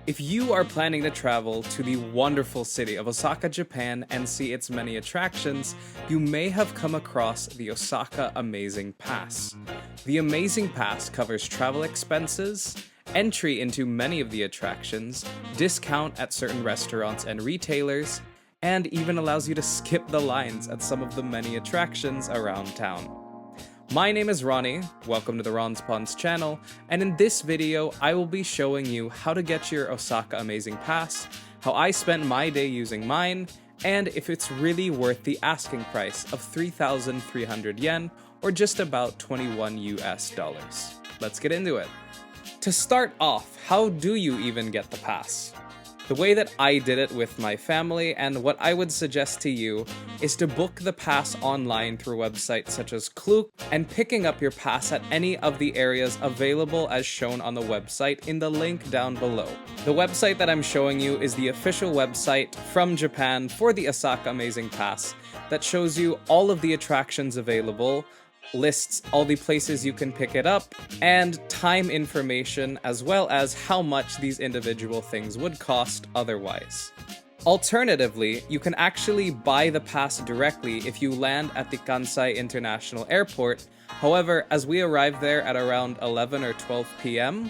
If you are planning to travel to the wonderful city of Osaka, Japan and see its many attractions, you may have come across the Osaka Amazing Pass. The Amazing Pass covers travel expenses, entry into many of the attractions, discount at certain restaurants and retailers, and even allows you to skip the lines at some of the many attractions around town. My name is Ronnie, welcome to the Ron's Pawns channel, and in this video I will be showing you how to get your Osaka Amazing Pass, how I spent my day using mine, and if it's really worth the asking price of 3,300 yen, or just about 21 US dollars. Let's get into it. To start off, how do you even get the pass? The way that I did it with my family, and what I would suggest to you, is to book the pass online through websites such as Klook, and picking up your pass at any of the areas available as shown on the website in the link down below. The website that I'm showing you is the official website from Japan for the Osaka Amazing Pass that shows you all of the attractions available, lists all the places you can pick it up, and time information, as well as how much these individual things would cost otherwise. Alternatively, you can actually buy the pass directly if you land at the Kansai International Airport. However, as we arrived there at around 11 or 12 p.m.,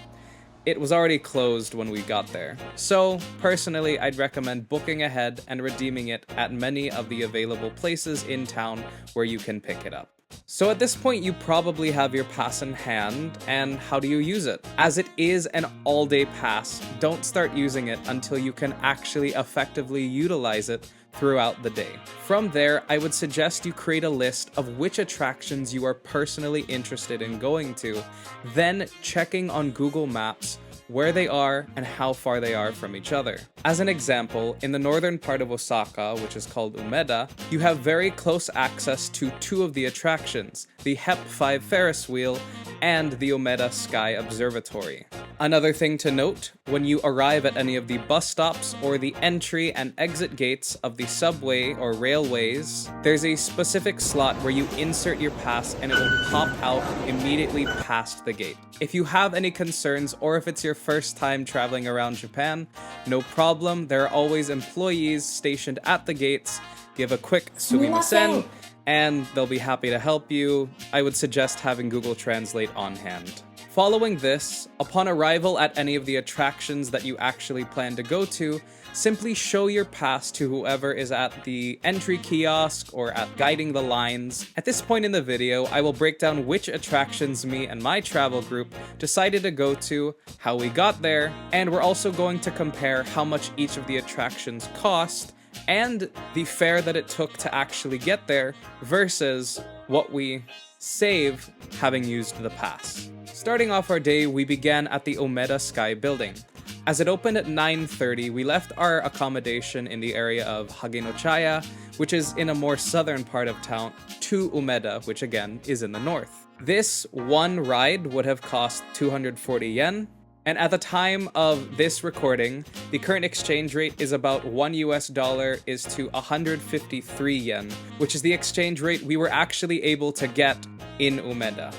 it was already closed when we got there. So, personally, I'd recommend booking ahead and redeeming it at many of the available places in town where you can pick it up. So at this point, you probably have your pass in hand, and how do you use it? As it is an all-day pass, don't start using it until you can actually effectively utilize it throughout the day. From there, I would suggest you create a list of which attractions you are personally interested in going to, then checking on Google Maps where they are and how far they are from each other. As an example, in the northern part of Osaka, which is called Umeda, you have very close access to two of the attractions, the HEP 5 Ferris wheel and the Umeda Sky Observatory. Another thing to note, when you arrive at any of the bus stops or the entry and exit gates of the subway or railways, there's a specific slot where you insert your pass and it will pop out immediately past the gate. If you have any concerns, or if it's your first time traveling around Japan, no problem, there are always employees stationed at the gates. Give a quick sumimasen, and they'll be happy to help you. I would suggest having Google Translate on hand. Following this, upon arrival at any of the attractions that you actually plan to go to, simply show your pass to whoever is at the entry kiosk or at guiding the lines. At this point in the video, I will break down which attractions me and my travel group decided to go to, how we got there, and we're also going to compare how much each of the attractions cost and the fare that it took to actually get there versus what we save having used the pass. Starting off our day, we began at the Umeda Sky building. As it opened at 9:30, we left our accommodation in the area of Hagenochaya, which is in a more southern part of town, to Umeda, which again is in the north. This one ride would have cost 240 yen, and at the time of this recording, the current exchange rate is about $1 is to 153 yen, which is the exchange rate we were actually able to get in Umeda.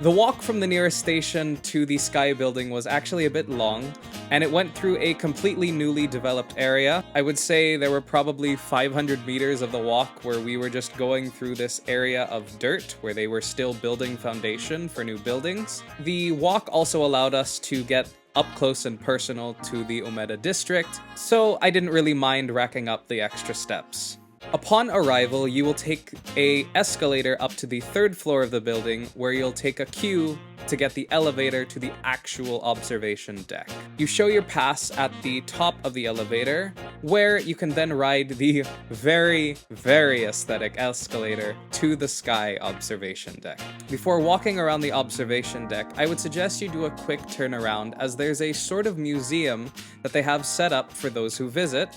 The walk from the nearest station to the Sky Building was actually a bit long, and it went through a completely newly developed area. I would say there were probably 500 meters of the walk where we were just going through this area of dirt where they were still building foundation for new buildings. The walk also allowed us to get up close and personal to the Umeda district, so I didn't really mind racking up the extra steps. Upon arrival, you will take an escalator up to the third floor of the building, where you'll take a queue to get the elevator to the actual observation deck. You show your pass at the top of the elevator, where you can then ride the very aesthetic escalator to the Sky observation deck. Before walking around the observation deck, I would suggest you do a quick turnaround, as there's a sort of museum that they have set up for those who visit.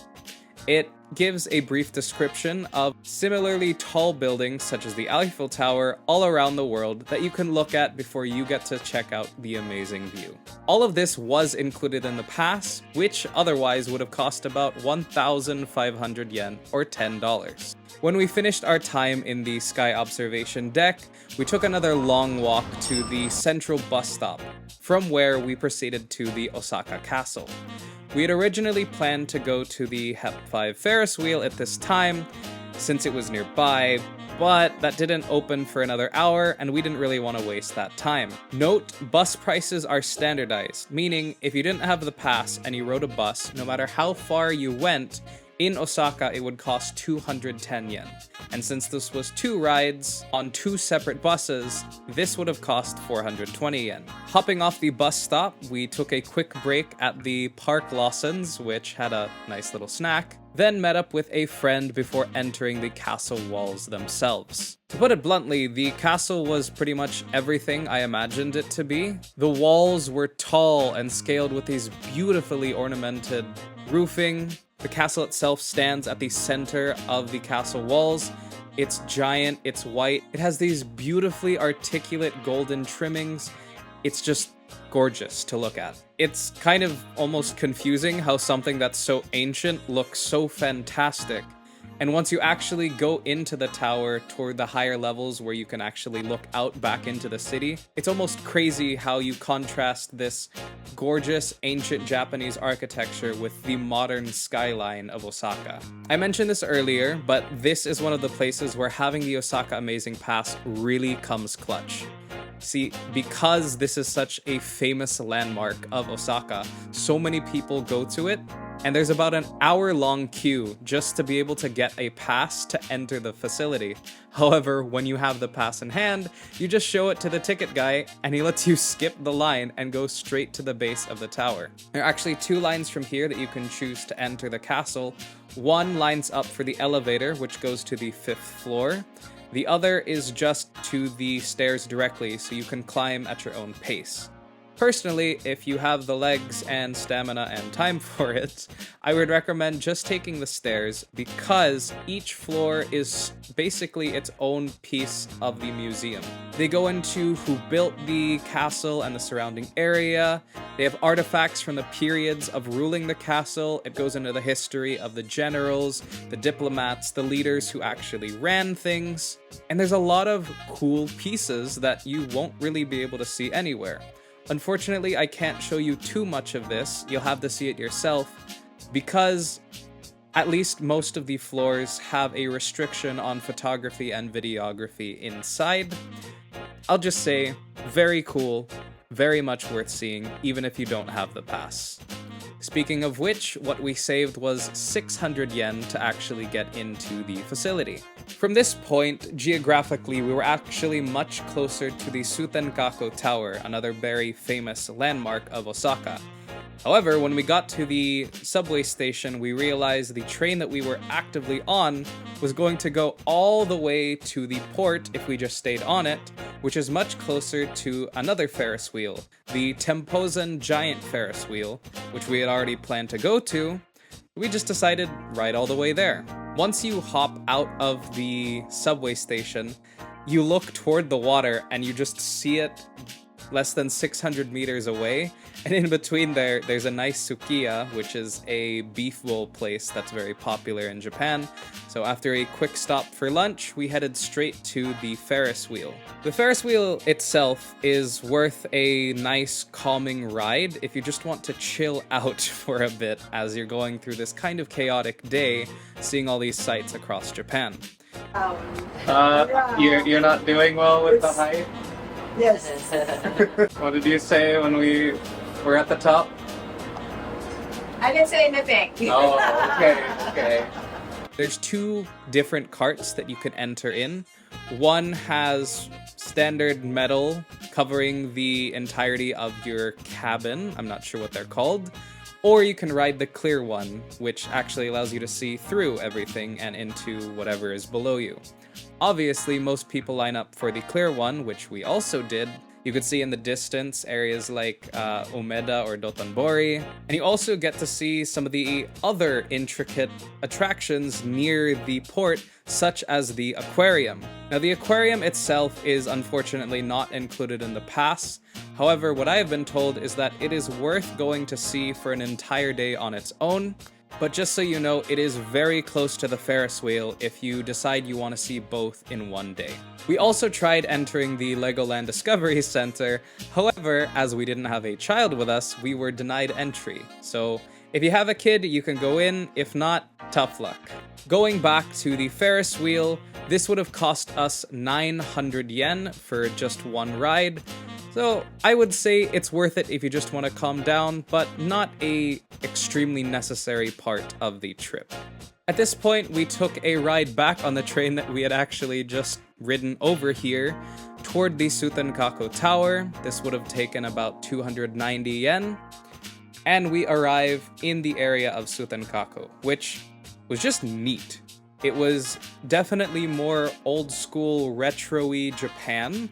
It gives a brief description of similarly tall buildings such as the Eiffel Tower all around the world that you can look at before you get to check out the amazing view. All of this was included in the pass, which otherwise would have cost about 1,500 yen or $10. When we finished our time in the Sky Observation deck, we took another long walk to the central bus stop, from where we proceeded to the Osaka Castle. We had originally planned to go to the HEP 5 Ferris wheel at this time, since it was nearby, but that didn't open for another hour, and we didn't really want to waste that time. Note, bus prices are standardized, meaning if you didn't have the pass and you rode a bus, no matter how far you went, in Osaka, it would cost 210 yen. And since this was 2 rides on 2 separate buses, this would have cost 420 yen. Hopping off the bus stop, we took a quick break at the Park Lawson's, which had a nice little snack, then met up with a friend before entering the castle walls themselves. To put it bluntly, the castle was pretty much everything I imagined it to be. The walls were tall and scaled with these beautifully ornamented roofing. The castle itself stands at the center of the castle walls. It's giant, it's white, it has these beautifully articulate golden trimmings. It's just gorgeous to look at. It's kind of almost confusing how something that's so ancient looks so fantastic. And once you actually go into the tower toward the higher levels where you can actually look out back into the city, it's almost crazy how you contrast this gorgeous ancient Japanese architecture with the modern skyline of Osaka. I mentioned this earlier, but this is one of the places where having the Osaka Amazing Pass really comes clutch. See, because this is such a famous landmark of Osaka, so many people go to it, and there's about an hour-long queue just to be able to get a pass to enter the facility. However, when you have the pass in hand, you just show it to the ticket guy, and he lets you skip the line and go straight to the base of the tower. There are actually 2 lines from here that you can choose to enter the castle. One lines up for the elevator, which goes to the 5th floor. The other is just to the stairs directly, so you can climb at your own pace. Personally, if you have the legs and stamina and time for it, I would recommend just taking the stairs because each floor is basically its own piece of the museum. They go into who built the castle and the surrounding area. They have artifacts from the periods of ruling the castle. It goes into the history of the generals, the diplomats, the leaders who actually ran things. And there's a lot of cool pieces that you won't really be able to see anywhere. Unfortunately, I can't show you too much of this. You'll have to see it yourself because at least most of the floors have a restriction on photography and videography inside. I'll just say, very cool, very much worth seeing, even if you don't have the pass. Speaking of which, what we saved was 600 yen to actually get into the facility. From this point, geographically, we were actually much closer to the Sutenkaku Tower, another very famous landmark of Osaka. However, when we got to the subway station, we realized the train that we were actively on was going to go all the way to the port if we just stayed on it, which is much closer to another Ferris wheel, the Temposan Giant Ferris wheel, which we had already planned to go to. We just decided right all the way there. Once you hop out of the subway station, you look toward the water and you just see it less than 600 meters away. And in between there's a nice sukiya, which is a beef bowl place that's very popular in Japan. So after a quick stop for lunch, we headed straight to the Ferris wheel. The Ferris wheel itself is worth a nice calming ride if you just want to chill out for a bit as you're going through this kind of chaotic day, seeing all these sights across Japan. You're not doing well with the height? Yes. What did you say when we were at the top? I didn't say anything. Oh, okay. There's 2 different carts that you can enter in. One has standard metal covering the entirety of your cabin. I'm not sure what they're called. Or you can ride the clear one, which actually allows you to see through everything and into whatever is below you. Obviously, most people line up for the clear one, which we also did. You could see in the distance areas like Umeda or Dotonbori. And you also get to see some of the other intricate attractions near the port, such as the aquarium. Now, the aquarium itself is unfortunately not included in the pass. However, what I have been told is that it is worth going to see for an entire day on its own. But just so you know, it is very close to the Ferris wheel if you decide you want to see both in one day. We also tried entering the Legoland Discovery Center. However, as we didn't have a child with us, we were denied entry. So If you have a kid, you can go in. If not, tough luck. Going back to the Ferris wheel, this would have cost us 900 yen for just one ride. So I would say it's worth it if you just want to calm down, but not a extremely necessary part of the trip. At this point, we took a ride back on the train that we had actually just ridden over here toward the Sutenkaku Tower. This would have taken about 290 yen. And we arrive in the area of Sutenkaku, which was just neat. It was definitely more old school, retro-y Japan.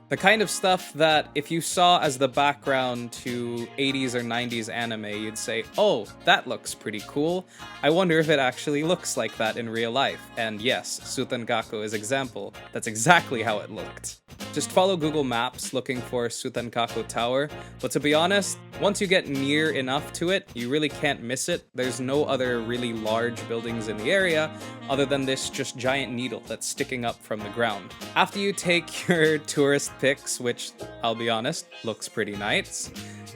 The kind of stuff that if you saw as the background to 80s or 90s anime, you'd say, oh, that looks pretty cool. I wonder if it actually looks like that in real life. And yes, Sutenkaku is example. That's exactly how it looked. Just follow Google Maps looking for Sutenkaku Tower, but to be honest, once you get near enough to it, you really can't miss it. There's no other really large buildings in the area other than this just giant needle that's sticking up from the ground. After you take your tourist pics, which I'll be honest, looks pretty nice,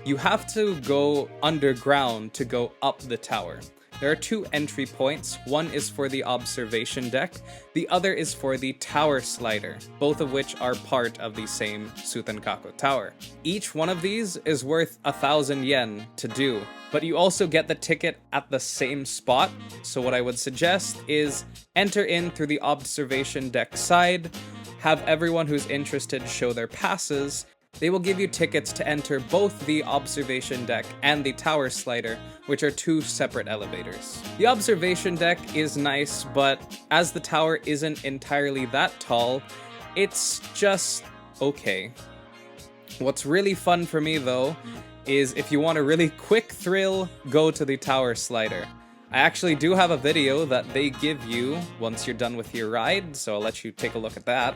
you have to go underground to go up the tower. There are two entry points. One is for the observation deck, the other is for the tower slider, both of which are part of the same Sutenkaku Tower. Each one of these is worth 1,000 yen to do, but you also get the ticket at the same spot, so what I would suggest is enter in through the observation deck side, have everyone who's interested show their passes. They will give you tickets to enter both the observation deck and the tower slider, which are two separate elevators. The observation deck is nice, but as the tower isn't entirely that tall, it's just okay. What's really fun for me though, is if you want a really quick thrill, go to the tower slider. I actually do have a video that they give you once you're done with your ride, so I'll let you take a look at that.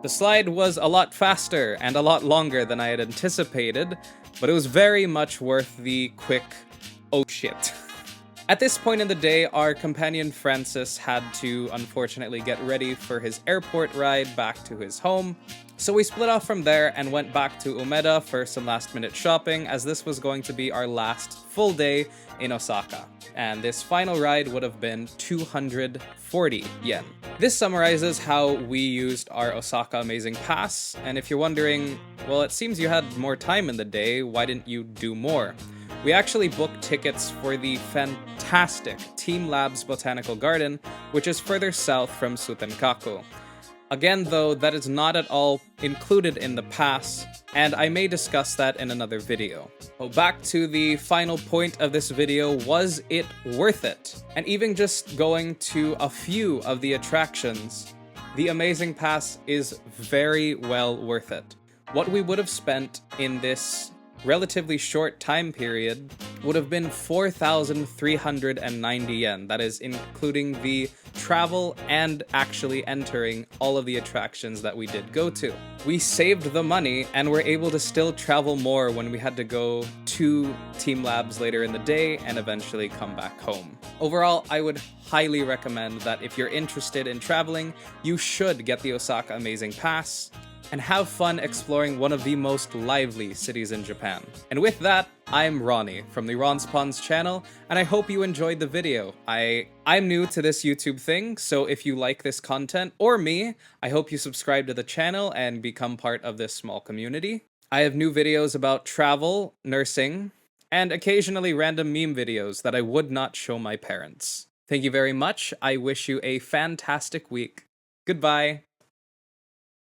The slide was a lot faster and a lot longer than I had anticipated, but it was very much worth the quick oh shit. At this point in the day, our companion Francis had to unfortunately get ready for his airport ride back to his home, so we split off from there and went back to Umeda for some last-minute shopping, as this was going to be our last full day in Osaka. And this final ride would have been 240 yen. This summarizes how we used our Osaka Amazing Pass, and if you're wondering, well, it seems you had more time in the day, why didn't you do more? We actually booked tickets for the fantastic Team Labs Botanical Garden, which is further south from Sutenkaku. Again though, that is not at all included in the pass, and I may discuss that in another video. So back to the final point of this video, was it worth it? And even just going to a few of the attractions, the Amazing Pass is very well worth it. What we would have spent in this relatively short time period would have been 4,390 yen. That is including the travel and actually entering all of the attractions that we did go to. We saved the money and were able to still travel more when we had to go to Team Labs later in the day and eventually come back home. Overall, I would highly recommend that if you're interested in traveling, you should get the Osaka Amazing Pass and have fun exploring one of the most lively cities in Japan. And with that, I'm Ronnie from the Ron Spawns channel, and I hope you enjoyed the video. I'm new to this YouTube thing, so if you like this content, or me, I hope you subscribe to the channel and become part of this small community. I have new videos about travel, nursing, and occasionally random meme videos that I would not show my parents. Thank you very much. I wish you a fantastic week. Goodbye.